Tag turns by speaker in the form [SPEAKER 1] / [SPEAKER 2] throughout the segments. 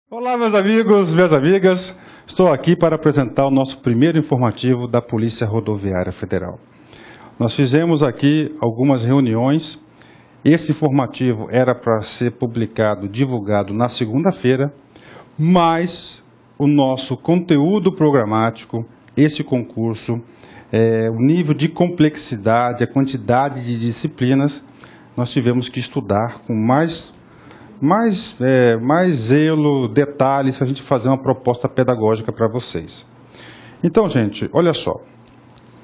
[SPEAKER 1] Olá, meus amigos, minhas amigas. Estou aqui para apresentar o nosso primeiro informativo da Polícia Rodoviária Federal. Nós fizemos aqui algumas reuniões. Esse informativo era para ser publicado, divulgado na segunda-feira, mas o nosso conteúdo programático, esse concurso, o nível de complexidade, a quantidade de disciplinas, nós tivemos que estudar com mais zelo, detalhes, para a gente fazer uma proposta pedagógica para vocês. Então, gente, olha só.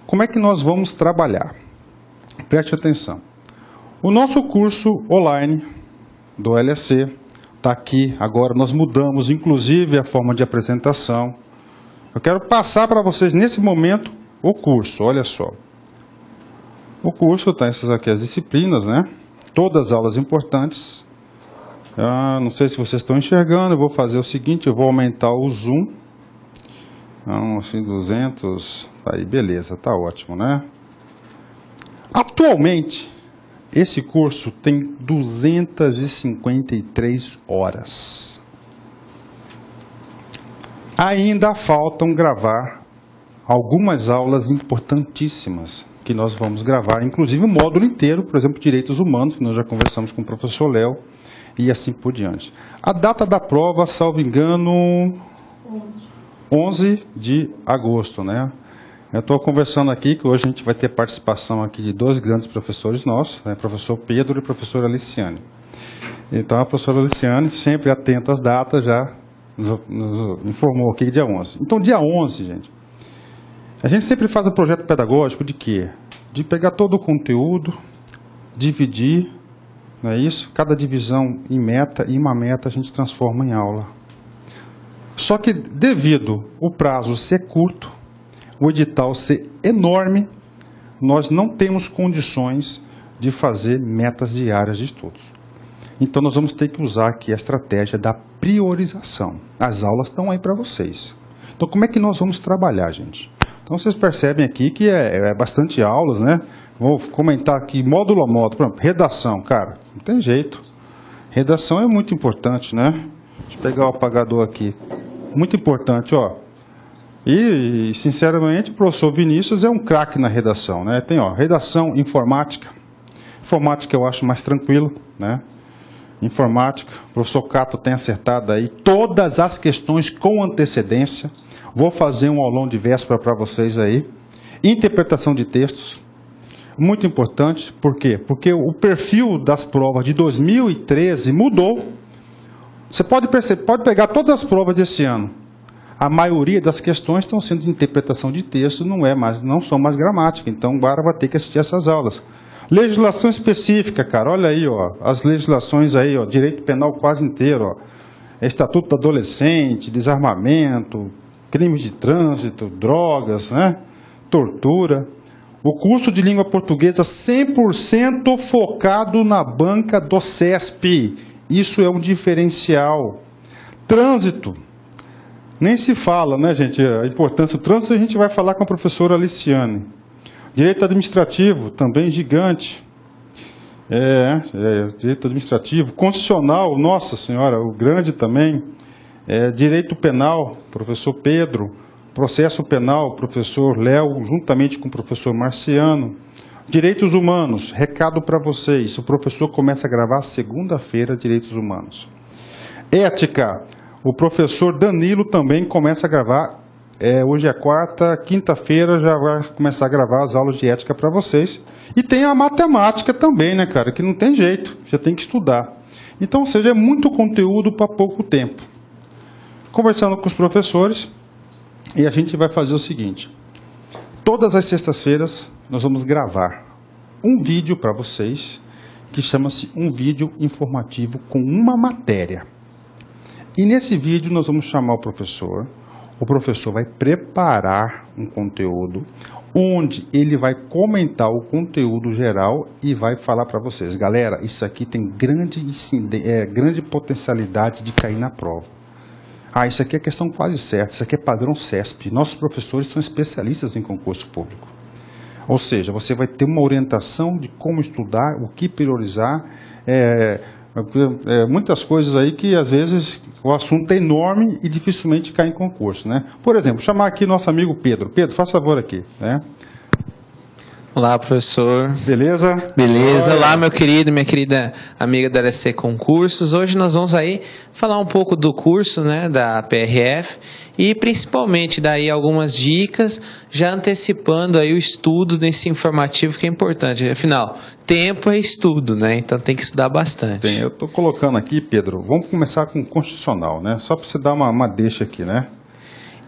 [SPEAKER 1] Como é que nós vamos trabalhar? Preste atenção. O nosso curso online do LEC está aqui. Agora nós mudamos, inclusive, a forma de apresentação. Eu quero passar para vocês, nesse momento, o curso. Olha só. O curso tem essas aqui as disciplinas, né? Todas as aulas importantes. Não sei se vocês estão enxergando, eu vou fazer o seguinte, eu vou aumentar o zoom. Assim, 200, aí beleza, tá ótimo, né? Atualmente, esse curso tem 253 horas. Ainda faltam gravar algumas aulas importantíssimas que nós vamos gravar, inclusive o módulo inteiro, por exemplo, Direitos Humanos, que nós já conversamos com o professor Léo, e assim por diante. A data da prova, salvo engano, 11 de agosto, né? Eu estou conversando aqui que hoje a gente vai ter participação aqui de dois grandes professores nossos, né? Professor Pedro e professora Aliciane. Então a professora Aliciane, sempre atenta às datas, já nos informou aqui dia 11. Então dia 11, gente, a gente sempre faz um projeto pedagógico de quê? De pegar todo o conteúdo, dividir, não é isso? Cada divisão em meta, e uma meta a gente transforma em aula. Só que devido o prazo ser curto, o edital ser enorme, nós não temos condições de fazer metas diárias de estudos. Então nós vamos ter que usar aqui a estratégia da priorização. As aulas estão aí para vocês. Então como é que nós vamos trabalhar, gente? Então vocês percebem aqui que é bastante aulas, né? Vou comentar aqui módulo a módulo. Por exemplo, redação, cara, não tem jeito. Redação é muito importante, né? Deixa eu pegar o apagador aqui. Muito importante, ó. E sinceramente, o professor Vinícius é um craque na redação, né? Tem, ó, redação informática. Informática eu acho mais tranquilo, né? Informática, o professor Cato tem acertado aí todas as questões com antecedência. Vou fazer um aulão de véspera para vocês aí. Interpretação de textos. Muito importante, por quê? Porque o perfil das provas de 2013 mudou. Você pode perceber, pode pegar todas as provas desse ano. A maioria das questões estão sendo de interpretação de texto, não são mais gramática. Então, agora vai ter que assistir essas aulas. Legislação específica, cara, olha aí, ó, as legislações aí, ó, direito penal quase inteiro, ó, Estatuto do Adolescente, desarmamento, crimes de trânsito, drogas, né, tortura. O curso de língua portuguesa 100% focado na banca do CESP. Isso é um diferencial. Trânsito. Nem se fala, né, gente? A importância do trânsito a gente vai falar com a professora Aliciane. Direito administrativo, também gigante. Direito administrativo. Constitucional, nossa senhora, o grande também. Direito penal, professor Pedro. Processo penal, professor Léo, juntamente com o professor Marciano. Direitos humanos, recado para vocês. O professor começa a gravar segunda-feira, Direitos Humanos. Ética, o professor Danilo também começa a gravar. Hoje é quarta, quinta-feira já vai começar a gravar as aulas de ética para vocês. E tem a matemática também, né, cara? Que não tem jeito, você tem que estudar. Então, ou seja, é muito conteúdo para pouco tempo. Conversando com os professores. E a gente vai fazer o seguinte, todas as sextas-feiras nós vamos gravar um vídeo para vocês, que chama-se um vídeo informativo com uma matéria. E nesse vídeo nós vamos chamar o professor vai preparar um conteúdo, onde ele vai comentar o conteúdo geral e vai falar para vocês, galera, isso aqui tem grande potencialidade de cair na prova. Isso aqui é questão quase certa, isso aqui é padrão CESP. Nossos professores são especialistas em concurso público. Ou seja, você vai ter uma orientação de como estudar, o que priorizar, Muitas coisas aí que às vezes o assunto é enorme e dificilmente cai em concurso, né? Por exemplo, chamar aqui nosso amigo Pedro. Pedro, faz favor aqui, né?
[SPEAKER 2] Olá, professor.
[SPEAKER 1] Beleza?
[SPEAKER 2] Beleza. Olá, meu querido, minha querida amiga da LSC Concursos. Hoje nós vamos aí falar um pouco do curso, né, da PRF e principalmente daí algumas dicas, já antecipando aí o estudo desse informativo que é importante. Afinal, tempo é estudo, né? Então tem que estudar bastante.
[SPEAKER 1] Eu estou colocando aqui, Pedro, vamos começar com o constitucional, né? Só para você dar uma deixa aqui, né?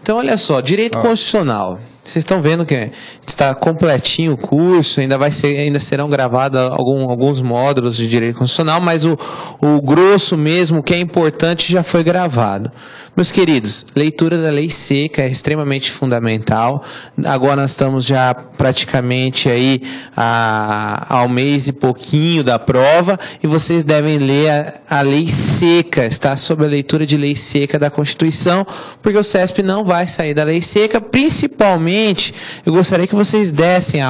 [SPEAKER 2] Então, olha só, direito constitucional. Vocês estão vendo que está completinho o curso, ainda serão gravados alguns módulos de direito constitucional, mas o grosso mesmo, que é importante, já foi gravado. Meus queridos, leitura da lei seca é extremamente fundamental. Agora nós estamos já praticamente aí ao mês e pouquinho da prova, e vocês devem ler a lei seca, está sob a leitura de lei seca da Constituição, porque o CESP não vai sair da lei seca. Principalmente, eu gostaria que vocês dessem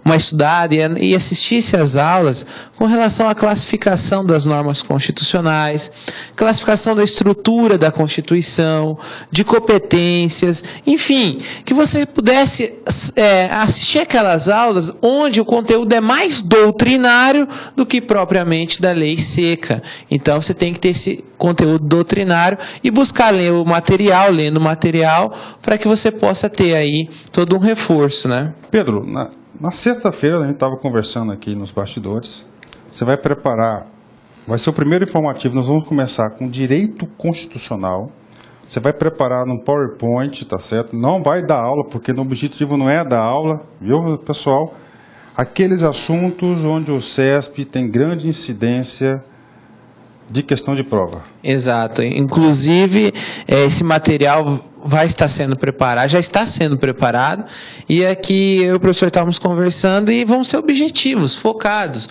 [SPEAKER 2] uma estudada e assistissem às aulas com relação à classificação das normas constitucionais, classificação da estrutura da Constituição, de competências, enfim, que você pudesse assistir aquelas aulas onde o conteúdo é mais doutrinário do que propriamente da lei seca. Então você tem que ter esse conteúdo doutrinário e buscar lendo o material, para que você possa ter aí todo um reforço, né?
[SPEAKER 1] Pedro, na sexta-feira a gente estava conversando aqui nos bastidores. Você vai preparar, vai ser o primeiro informativo. Nós vamos começar com direito constitucional. Você vai preparar no PowerPoint, tá certo? Não vai dar aula, porque o objetivo não é dar aula, viu, pessoal? Aqueles assuntos onde o CESP tem grande incidência de questão de prova.
[SPEAKER 2] Exato. Inclusive, esse material vai estar sendo preparado, já está sendo preparado, e aqui eu e o professor estávamos conversando e vamos ser objetivos, focados.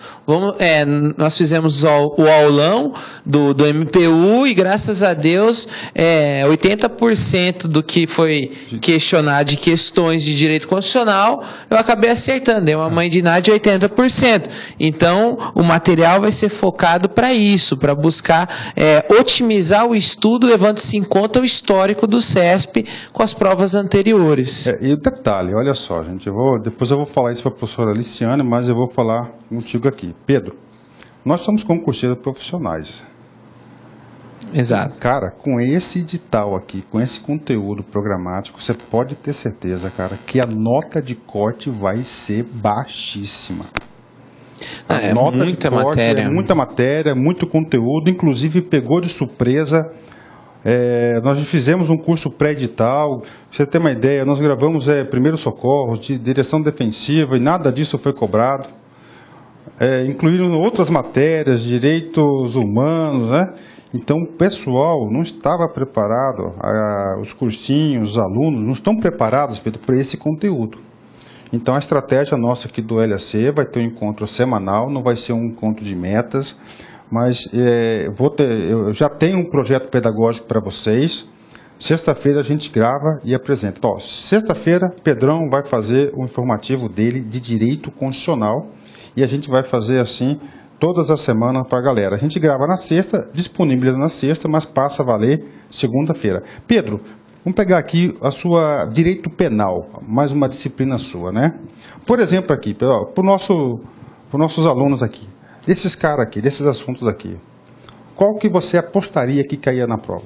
[SPEAKER 2] Nós fizemos o aulão do MPU e graças a Deus 80% do que foi questionado de questões de direito constitucional eu acabei acertando, dei uma mãe de Ná de 80%. Então o material vai ser focado para isso, para buscar otimizar o estudo, levando-se em conta o histórico do CESP com as provas anteriores.
[SPEAKER 1] E o detalhe, olha só, gente, depois eu vou falar isso para a professora Aliciane, mas eu vou falar contigo aqui. Pedro, nós somos concurseiros profissionais.
[SPEAKER 2] Exato.
[SPEAKER 1] Cara, com esse edital aqui, com esse conteúdo programático, você pode ter certeza, cara, que a nota de corte vai ser baixíssima. Muita matéria, muito conteúdo, inclusive pegou de surpresa. Nós fizemos um curso pré-edital, pra você ter uma ideia, nós gravamos primeiros socorros, de direção defensiva, e nada disso foi cobrado. Incluíram outras matérias, direitos humanos, né? Então o pessoal não estava preparado, os cursinhos, os alunos não estão preparados para esse conteúdo. Então a estratégia nossa aqui do LAC vai ter um encontro semanal, não vai ser um encontro de metas, mas eu já tenho um projeto pedagógico para vocês. Sexta-feira a gente grava e apresenta. Sexta-feira Pedrão vai fazer o informativo dele de direito constitucional e a gente vai fazer assim todas as semanas para a galera. A gente grava na sexta, disponibiliza na sexta, mas passa a valer segunda-feira. Pedro, vamos pegar aqui a sua direito penal, mais uma disciplina sua, né? Por exemplo aqui, para os nossos alunos aqui, desses caras aqui, desses assuntos aqui, qual que você apostaria que cai na prova?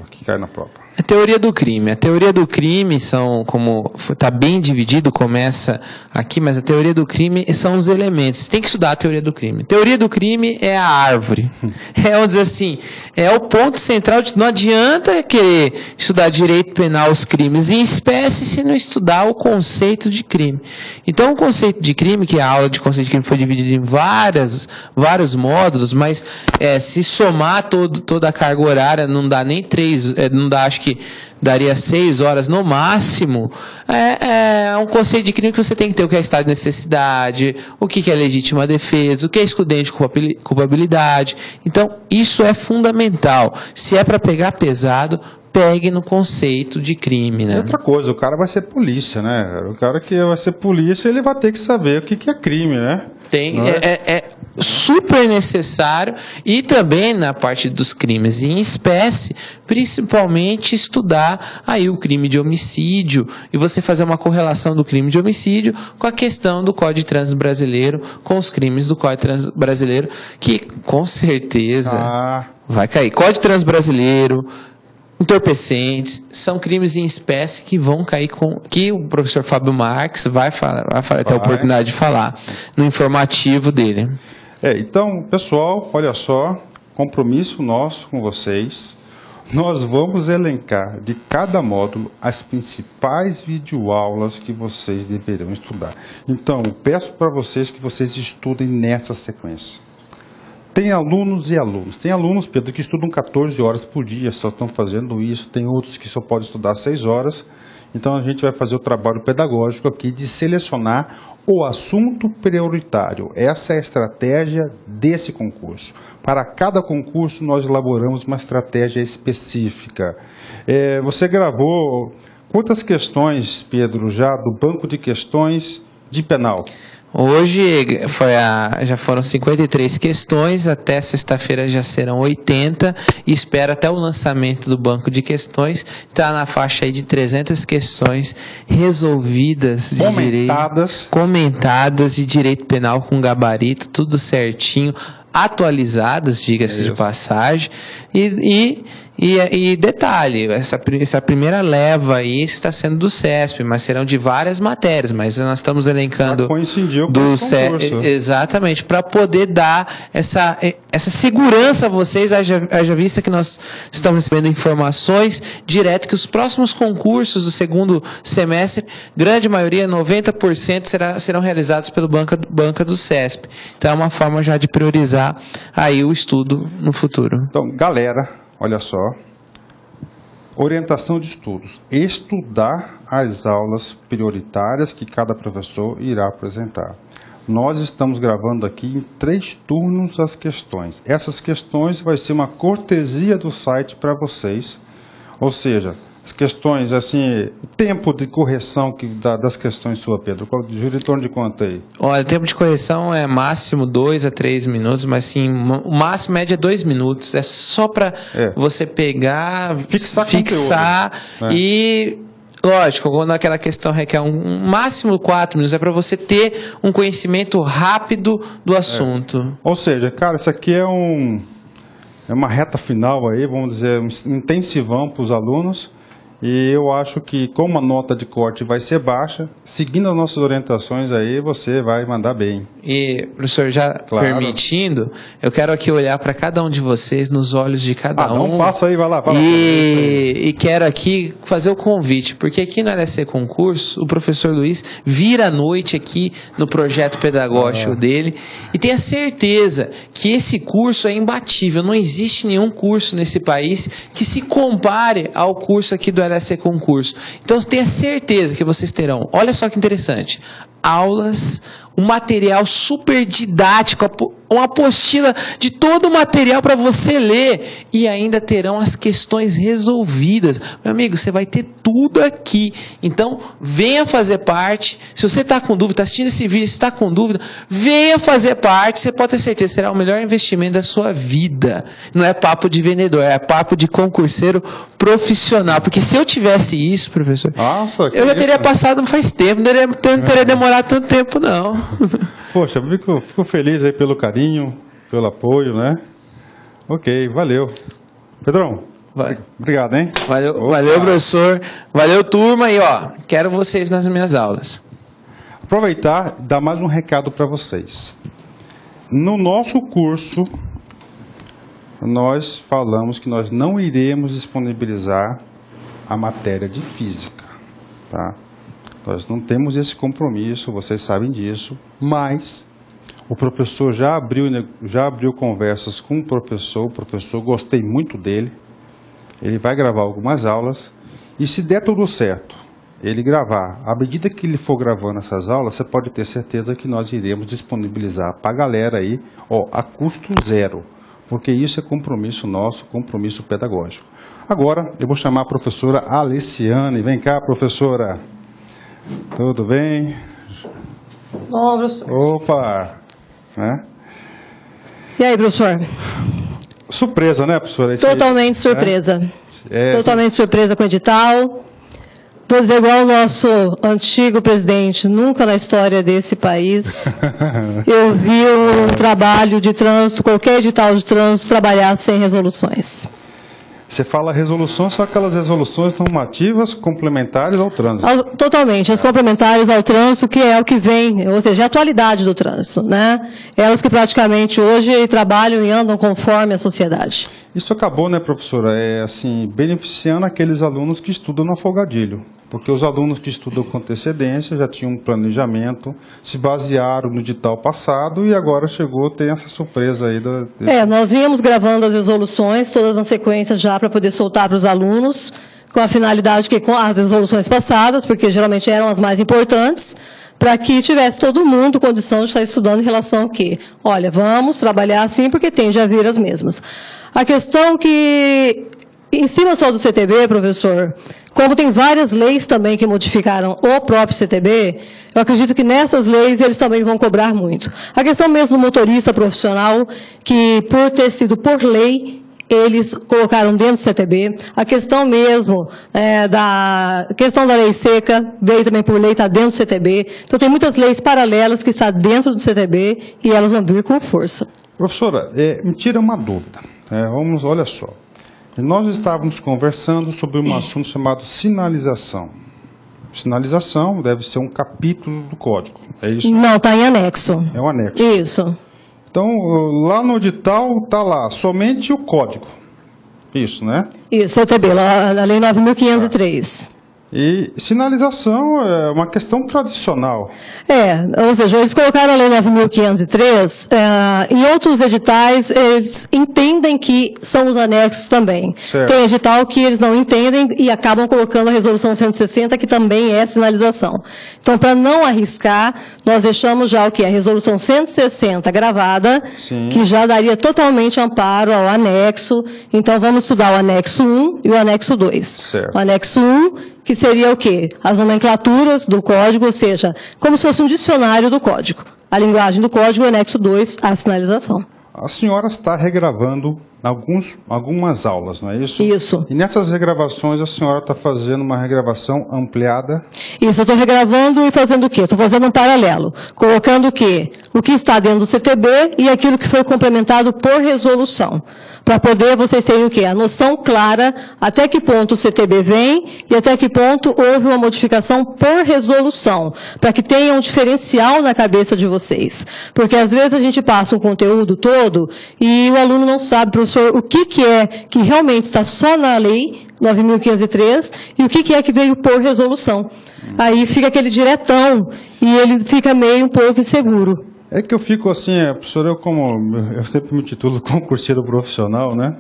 [SPEAKER 1] A
[SPEAKER 2] teoria do crime. A teoria do crime como está bem dividido, começa aqui, mas a teoria do crime são os elementos. Você tem que estudar a teoria do crime. A teoria do crime é a árvore. Vamos dizer assim, é o ponto central. Não adianta querer estudar direito penal, os crimes em espécie, se não estudar o conceito de crime. Então, o conceito de crime, que a aula de conceito de crime foi dividida em vários módulos, mas se somar toda a carga horária, não dá nem 3, acho que daria 6 horas no máximo. É um conceito de crime que você tem que ter o que é estado de necessidade, o que é legítima defesa, o que é excludente de culpabilidade. Então, isso é fundamental. Se é para pegar pesado, pegue no conceito de crime, né?
[SPEAKER 1] Outra coisa, o cara vai ser polícia, né? O cara que vai ser polícia, ele vai ter que saber o que é crime, né?
[SPEAKER 2] super necessário, e também na parte dos crimes em espécie, principalmente estudar aí o crime de homicídio e você fazer uma correlação do crime de homicídio com a questão do Código de Trânsito Brasileiro, com os crimes do Código de Trânsito Brasileiro, que com certeza vai cair. Código de Trânsito Brasileiro, entorpecentes, são crimes em espécie que vão cair que o professor Fábio Marques vai ter a oportunidade de falar no informativo dele.
[SPEAKER 1] Então, pessoal, olha só, compromisso nosso com vocês. Nós vamos elencar de cada módulo as principais videoaulas que vocês deverão estudar. Então, peço para vocês que vocês estudem nessa sequência. Tem alunos e alunos. Tem alunos, Pedro, que estudam 14 horas por dia, só estão fazendo isso. Tem outros que só podem estudar 6 horas. Então, a gente vai fazer o trabalho pedagógico aqui de selecionar o assunto prioritário. Essa é a estratégia desse concurso. Para cada concurso, nós elaboramos uma estratégia específica. Você gravou quantas questões, Pedro, já do banco de questões de penal?
[SPEAKER 2] Hoje já foram 53 questões, até sexta-feira já serão 80, e espero até o lançamento do banco de questões, está na faixa aí de 300 questões resolvidas, comentadas de direito penal com gabarito, tudo certinho, atualizadas, diga-se de passagem, e detalhe, essa primeira leva aí está sendo do CESP, mas serão de várias matérias, mas nós estamos elencando do CESP, exatamente, para poder dar essa segurança a vocês, haja vista que nós estamos recebendo informações direto que os próximos concursos do segundo semestre, grande maioria, 90%, serão realizados pelo banca do CESP. Então é uma forma já de priorizar aí o estudo no futuro.
[SPEAKER 1] Então, galera, olha só, orientação de estudos, estudar as aulas prioritárias que cada professor irá apresentar. Nós estamos gravando aqui em 3 turnos as questões. Essas questões vai ser uma cortesia do site para vocês, ou seja, as questões, assim, o tempo de correção das questões sua, Pedro, gira em torno de quanto aí?
[SPEAKER 2] Olha, o tempo de correção é máximo 2 a 3 minutos, mas sim, o máximo média é 2 minutos. É só para você pegar, fixar e... Lógico, quando aquela questão requer um máximo 4 minutos, é para você ter um conhecimento rápido do assunto.
[SPEAKER 1] Ou seja, cara, isso aqui é uma reta final aí, vamos dizer, um intensivão para os alunos. E eu acho que, como a nota de corte vai ser baixa, seguindo as nossas orientações aí, você vai mandar bem.
[SPEAKER 2] E, professor, já permitindo, eu quero aqui olhar para cada um de vocês, nos olhos de cada um.
[SPEAKER 1] Dá um passo aí, vai lá.
[SPEAKER 2] E quero aqui fazer o convite, porque aqui no LSC Concurso, o professor Luiz vira à noite aqui no projeto pedagógico dele, e tenha certeza que esse curso é imbatível. Não existe nenhum curso nesse país que se compare ao curso aqui do LSC Concurso. Então tenha certeza que vocês terão, olha só que interessante, aulas, um material super didático, uma apostila de todo o material para você ler, e ainda terão as questões resolvidas. Meu amigo, você vai ter tudo aqui. Então venha fazer parte. Se você está com dúvida, está assistindo esse vídeo, está com dúvida, venha fazer parte. Você pode ter certeza, será o melhor investimento da sua vida. Não é papo de vendedor, é papo de concurseiro profissional. Porque se eu tivesse isso, professor, eu já teria passado faz tempo, não teria demorado tanto tempo, não.
[SPEAKER 1] Poxa, fico feliz aí pelo carinho, pelo apoio, né? Ok, valeu. Pedrão, obrigado, hein?
[SPEAKER 2] Valeu, professor. Valeu, turma. E, quero vocês nas minhas aulas.
[SPEAKER 1] Aproveitar e dar mais um recado para vocês. No nosso curso, nós falamos que nós não iremos disponibilizar a matéria de física, tá? Nós não temos esse compromisso, vocês sabem disso, mas o professor já abriu conversas com o professor gostei muito dele, ele vai gravar algumas aulas, e se der tudo certo, ele gravar, à medida que ele for gravando essas aulas, você pode ter certeza que nós iremos disponibilizar para a galera aí, a custo zero, porque isso é compromisso nosso, compromisso pedagógico. Agora, eu vou chamar a professora Alessiane, vem cá, professora. Tudo bem?
[SPEAKER 3] Bom, professor.
[SPEAKER 1] Opa! Né?
[SPEAKER 3] E aí, professor?
[SPEAKER 1] Surpresa, né, professora?
[SPEAKER 3] Totalmente surpresa. Totalmente surpresa com o edital. Vou dizer igual o nosso antigo presidente, nunca na história desse país eu vi um trabalho de trânsito, qualquer edital de trânsito, trabalhar sem resoluções.
[SPEAKER 1] Você fala resolução, são aquelas resoluções normativas complementares ao trânsito.
[SPEAKER 3] Totalmente, as complementares ao trânsito, que é o que vem, ou seja, a atualidade do trânsito, né? Elas que praticamente hoje trabalham e andam conforme a sociedade.
[SPEAKER 1] Isso acabou, né, professora, beneficiando aqueles alunos que estudam no afogadilho. Porque os alunos que estudam com antecedência já tinham um planejamento, se basearam no edital passado e agora tem essa surpresa aí.
[SPEAKER 3] Nós vínhamos gravando as resoluções, todas na sequência já para poder soltar para os alunos, com a finalidade que com as resoluções passadas, porque geralmente eram as mais importantes, para que tivesse todo mundo condição de estar estudando em relação ao que, olha, vamos trabalhar assim porque tende a vir as mesmas. A questão que, em cima só do CTB, professor, como tem várias leis também que modificaram o próprio CTB, eu acredito que nessas leis eles também vão cobrar muito. A questão mesmo do motorista profissional, que por ter sido por lei, eles colocaram dentro do CTB. A questão mesmo da lei seca, veio também por lei, está dentro do CTB. Então tem muitas leis paralelas que estão dentro do CTB e elas vão vir com força.
[SPEAKER 1] Professora, me tira uma dúvida. Olha só. Nós estávamos conversando sobre um assunto chamado sinalização. Sinalização deve ser um capítulo do código, é isso?
[SPEAKER 3] Não, está em anexo.
[SPEAKER 1] É um anexo.
[SPEAKER 3] Isso.
[SPEAKER 1] Então, lá no edital está lá somente o código. Isso, né?
[SPEAKER 3] Isso, CTB, a Lei 9.503.
[SPEAKER 1] E sinalização é uma questão tradicional.
[SPEAKER 3] Ou seja, eles colocaram a Lei 9.503, em outros editais eles entendem que são os anexos também.
[SPEAKER 1] Certo.
[SPEAKER 3] Tem edital que eles não entendem e acabam colocando a Resolução 160, que também é sinalização. Então, para não arriscar, nós deixamos já o que? A Resolução 160 gravada,
[SPEAKER 1] Sim.
[SPEAKER 3] Que já daria totalmente amparo ao anexo. Então, vamos estudar o anexo 1 e o anexo 2.
[SPEAKER 1] Certo.
[SPEAKER 3] O anexo 1, que seria o quê? As nomenclaturas do código, ou seja, como se fosse um dicionário do código. A linguagem do código, o anexo 2, a sinalização.
[SPEAKER 1] A senhora está regravando algumas aulas, não é isso?
[SPEAKER 3] Isso.
[SPEAKER 1] E nessas regravações a senhora está fazendo uma regravação ampliada?
[SPEAKER 3] Isso, eu estou regravando e fazendo o quê? Estou fazendo um paralelo, colocando o quê? O que está dentro do CTB e aquilo que foi complementado por resolução. Para poder vocês terem o quê? A noção clara até que ponto o CTB vem e até que ponto houve uma modificação por resolução, para que tenha um diferencial na cabeça de vocês. Porque às vezes a gente passa um conteúdo todo e o aluno não sabe, professor, o que é que realmente está só na lei 9.503 e o que é que veio por resolução. Aí fica aquele diretão e ele fica meio um pouco inseguro.
[SPEAKER 1] É que eu fico assim, professor, eu sempre me titulo concurseiro profissional, né?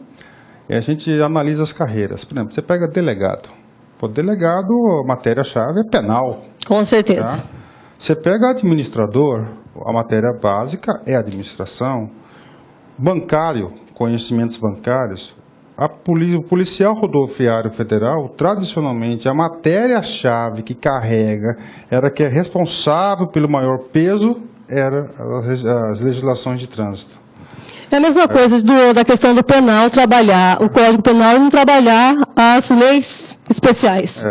[SPEAKER 1] E a gente analisa as carreiras. Por exemplo, você pega delegado. Pô, delegado, a matéria-chave é penal.
[SPEAKER 3] Com certeza.
[SPEAKER 1] Tá? Você pega administrador, a matéria básica é administração. Bancário, conhecimentos bancários. O policial rodoviário federal, tradicionalmente, a matéria-chave que carrega, que é responsável pelo maior peso, era as legislações de trânsito.
[SPEAKER 3] É a mesma coisa da questão do penal trabalhar, o Código Penal e não trabalhar as leis especiais.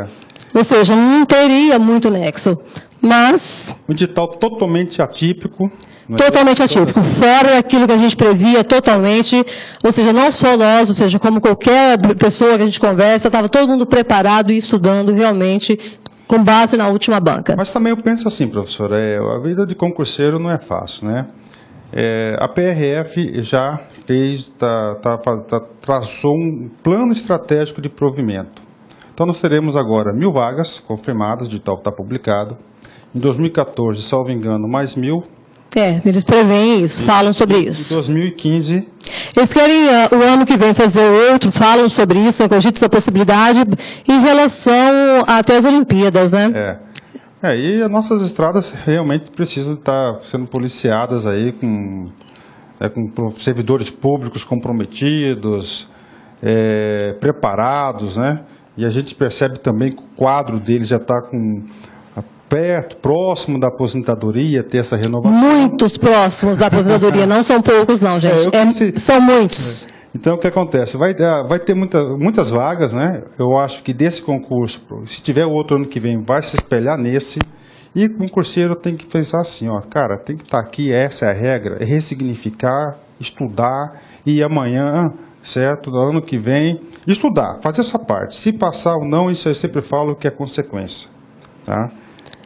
[SPEAKER 3] Ou seja, não teria muito nexo. Mas...
[SPEAKER 1] Um edital totalmente atípico.
[SPEAKER 3] Totalmente atípico. Fora daquilo que a gente previa totalmente. Ou seja, não só nós, ou seja, como qualquer pessoa que a gente conversa, estava todo mundo preparado e estudando realmente com base na última banca.
[SPEAKER 1] Mas também eu penso assim, professor, a vida de concurseiro não é fácil, né? A PRF já traçou um plano estratégico de provimento. Então nós teremos agora 1.000 vagas confirmadas, de tal que está publicado. Em 2014, salvo engano, mais 1.000.
[SPEAKER 3] Eles preveem isso, falam sobre isso.
[SPEAKER 1] Em 2015...
[SPEAKER 3] Eles querem, o ano que vem, fazer outro, falam sobre isso, acreditam essa possibilidade, em relação até as Olimpíadas, né?
[SPEAKER 1] E as nossas estradas realmente precisam estar sendo policiadas aí com servidores públicos comprometidos, preparados, né? E a gente percebe também que o quadro deles já está com perto, próximo da aposentadoria, ter essa renovação.
[SPEAKER 3] Muitos próximos da aposentadoria, não são poucos não, gente. São muitos.
[SPEAKER 1] Então, o que acontece? Vai ter muitas vagas, né? Eu acho que desse concurso, se tiver outro ano que vem, vai se espelhar nesse. E o concurseiro tem que pensar assim, ó, cara, tem que estar aqui, essa é a regra, é ressignificar, estudar, e amanhã, certo, no ano que vem, estudar, fazer essa parte. Se passar ou não, isso eu sempre falo que é consequência, tá?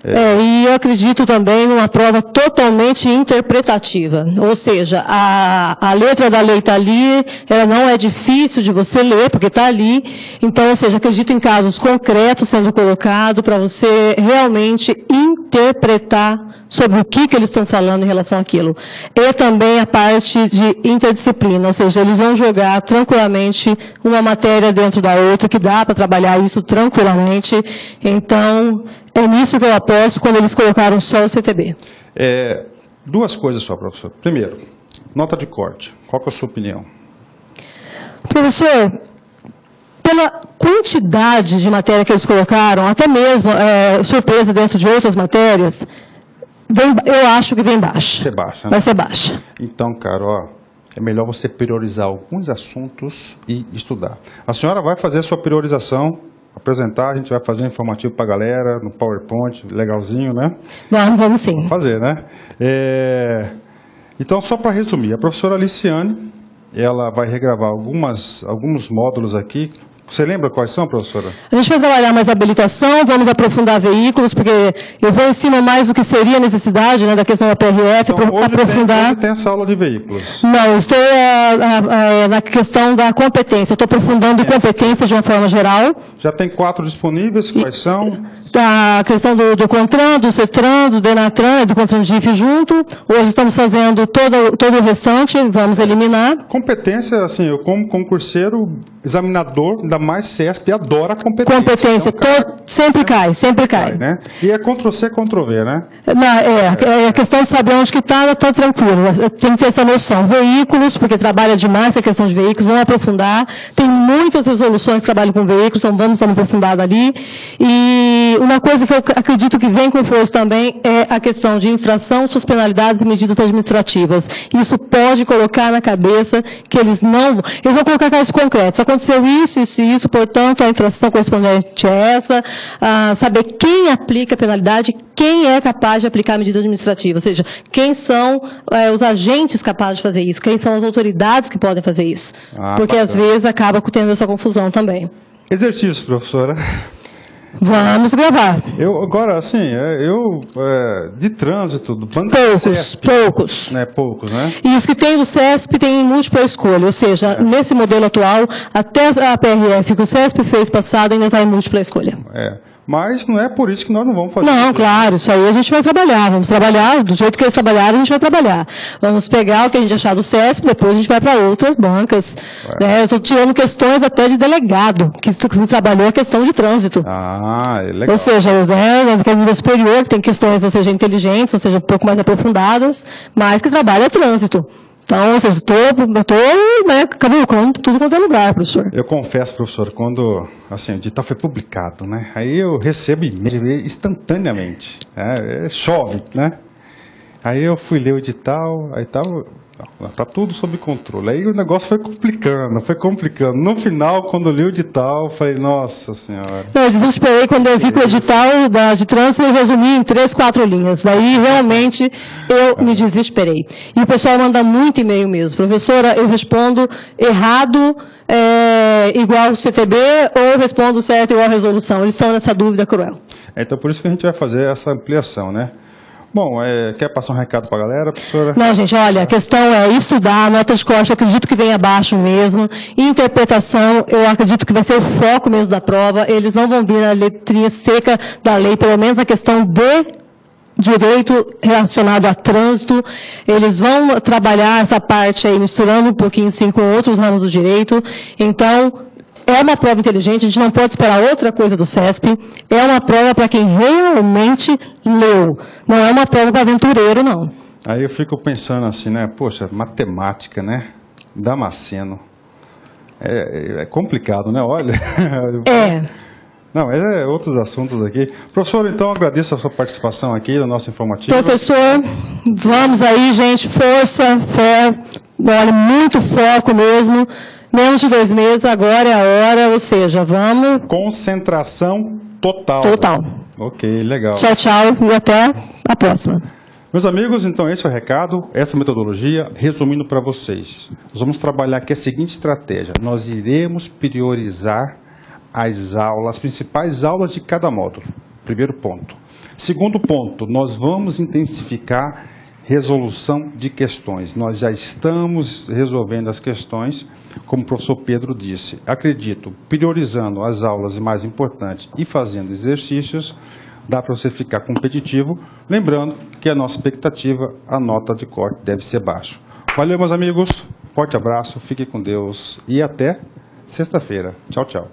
[SPEAKER 3] E eu acredito também numa prova totalmente interpretativa, ou seja, a letra da lei está ali, ela não é difícil de você ler, porque está ali, então, ou seja, acredito em casos concretos sendo colocado para você realmente interpretar sobre o que eles estão falando em relação àquilo. E também a parte de interdisciplina, ou seja, eles vão jogar tranquilamente uma matéria dentro da outra, que dá para trabalhar isso tranquilamente, então é nisso que eu aposto quando eles colocaram só o CTB.
[SPEAKER 1] Duas coisas só, professor. Primeiro, nota de corte. Qual que é a sua opinião?
[SPEAKER 3] Professor, pela quantidade de matéria que eles colocaram, até mesmo surpresa dentro de outras matérias, eu acho que vem baixa. Vai ser baixa.
[SPEAKER 1] Então, cara, ó, é melhor você priorizar alguns assuntos e estudar. A senhora vai fazer a sua priorização, apresentar, a gente vai fazer um informativo para a galera, no PowerPoint, legalzinho, né?
[SPEAKER 3] Vamos sim.
[SPEAKER 1] Vamos fazer, né? Então, só para resumir, a professora Aliciane, ela vai regravar alguns módulos aqui. Você lembra quais são, professora?
[SPEAKER 3] A gente vai trabalhar mais a habilitação, vamos aprofundar veículos, porque eu vou em cima mais do que seria a necessidade, né, da questão da PRF,
[SPEAKER 1] então,
[SPEAKER 3] aprofundar.
[SPEAKER 1] Hoje tem essa aula de veículos.
[SPEAKER 3] Não, estou na questão da competência, estou aprofundando competência de uma forma geral.
[SPEAKER 1] Já tem 4 disponíveis, quais são?
[SPEAKER 3] A questão do CONTRAN, do CETRAN, do DENATRAN e do CONTRAN GIF junto. Hoje estamos fazendo todo o restante, vamos eliminar.
[SPEAKER 1] Competência, assim, eu como concurseiro, examinador, ainda mais CESP, adora competência.
[SPEAKER 3] Competência, então, sempre cai.
[SPEAKER 1] Né? E é Ctrl-C, Ctrl-V, né?
[SPEAKER 3] A questão de saber onde que está tranquilo. Tem que ter essa noção. Veículos, porque trabalha demais a questão de veículos, vamos aprofundar. Tem muitas resoluções que trabalham com veículos, então vamos dar uma aprofundada ali. E uma coisa que eu acredito que vem com força também é a questão de infração, suas penalidades e medidas administrativas. Isso pode colocar na cabeça que eles vão colocar casos concretos. Aconteceu isso, portanto, a infração correspondente é essa, saber quem aplica a penalidade, quem é capaz de aplicar a medida administrativa, ou seja, quem são os agentes capazes de fazer isso, quem são as autoridades que podem fazer isso. Porque às vezes acaba tendo essa confusão também.
[SPEAKER 1] Exercícios, professora.
[SPEAKER 3] Vamos gravar.
[SPEAKER 1] Agora, assim, de trânsito, do banco
[SPEAKER 3] poucos.
[SPEAKER 1] Né, poucos, né?
[SPEAKER 3] E os que tem do CESP tem múltipla escolha, ou seja, nesse modelo atual, até a PRF que o CESP fez passado ainda está em múltipla escolha.
[SPEAKER 1] Mas não é por isso que nós não vamos fazer.
[SPEAKER 3] Não, claro, isso aí a gente vai trabalhar. Vamos trabalhar, do jeito que eles trabalharam, a gente vai trabalhar. Vamos pegar o que a gente achar do CESP, depois a gente vai para outras bancas. Eu estou tirando questões até de delegado, que trabalhou a questão de trânsito.
[SPEAKER 1] Legal.
[SPEAKER 3] Ou seja, no nível superior, que tem questões, ou seja, inteligentes, ou seja, um pouco mais aprofundadas, mas que trabalha trânsito. Então, ou seja, estou cavucando tudo quanto é lugar, professor.
[SPEAKER 1] Eu confesso, professor, quando o edital foi publicado, né? Aí eu recebo e-mail instantaneamente. Chove, né? Aí eu fui ler o edital, aí tá tudo sob controle. Aí o negócio foi complicando. No final, quando eu li o edital, falei, nossa senhora.
[SPEAKER 3] Eu desesperei quando eu vi que o edital de trânsito eu resumi em 3, 4 linhas. Daí, realmente, eu me desesperei. E o pessoal manda muito e-mail mesmo. Professora, eu respondo errado, igual CTB, ou eu respondo certo igual resolução. Eles estão nessa dúvida cruel.
[SPEAKER 1] Então, por isso que a gente vai fazer essa ampliação, né? Bom, quer passar um recado para a galera, professora?
[SPEAKER 3] Não, gente, olha, a questão é estudar, nota de corte, eu acredito que vem abaixo mesmo. Interpretação, eu acredito que vai ser o foco mesmo da prova. Eles não vão vir na letrinha seca da lei, pelo menos a questão de direito relacionado a trânsito. Eles vão trabalhar essa parte aí, misturando um pouquinho sim com outros ramos do direito. Então, é uma prova inteligente, a gente não pode esperar outra coisa do CESP. É uma prova para quem realmente leu. Não é uma prova para aventureiro, não.
[SPEAKER 1] Aí eu fico pensando assim, né? Poxa, matemática, né? Damasceno. É complicado, né? Olha. Não, é outros assuntos aqui. Professor, então, agradeço a sua participação aqui no nosso informativo.
[SPEAKER 3] Professor, vamos aí, gente, força, fé, olha, muito foco mesmo. Menos de 2 meses, agora é a hora, ou seja, vamos...
[SPEAKER 1] Concentração total.
[SPEAKER 3] Total.
[SPEAKER 1] Ok, legal.
[SPEAKER 3] Tchau, tchau, e até a próxima.
[SPEAKER 1] Meus amigos, então esse é o recado, essa metodologia, resumindo para vocês. Nós vamos trabalhar aqui a seguinte estratégia. Nós iremos priorizar as aulas, as principais aulas de cada módulo. Primeiro ponto. Segundo ponto, nós vamos intensificar resolução de questões. Nós já estamos resolvendo as questões, como o professor Pedro disse. Acredito, priorizando as aulas mais importantes e fazendo exercícios, dá para você ficar competitivo. Lembrando que a nossa expectativa, a nota de corte deve ser baixa. Valeu, meus amigos. Forte abraço, fique com Deus e até sexta-feira. Tchau, tchau.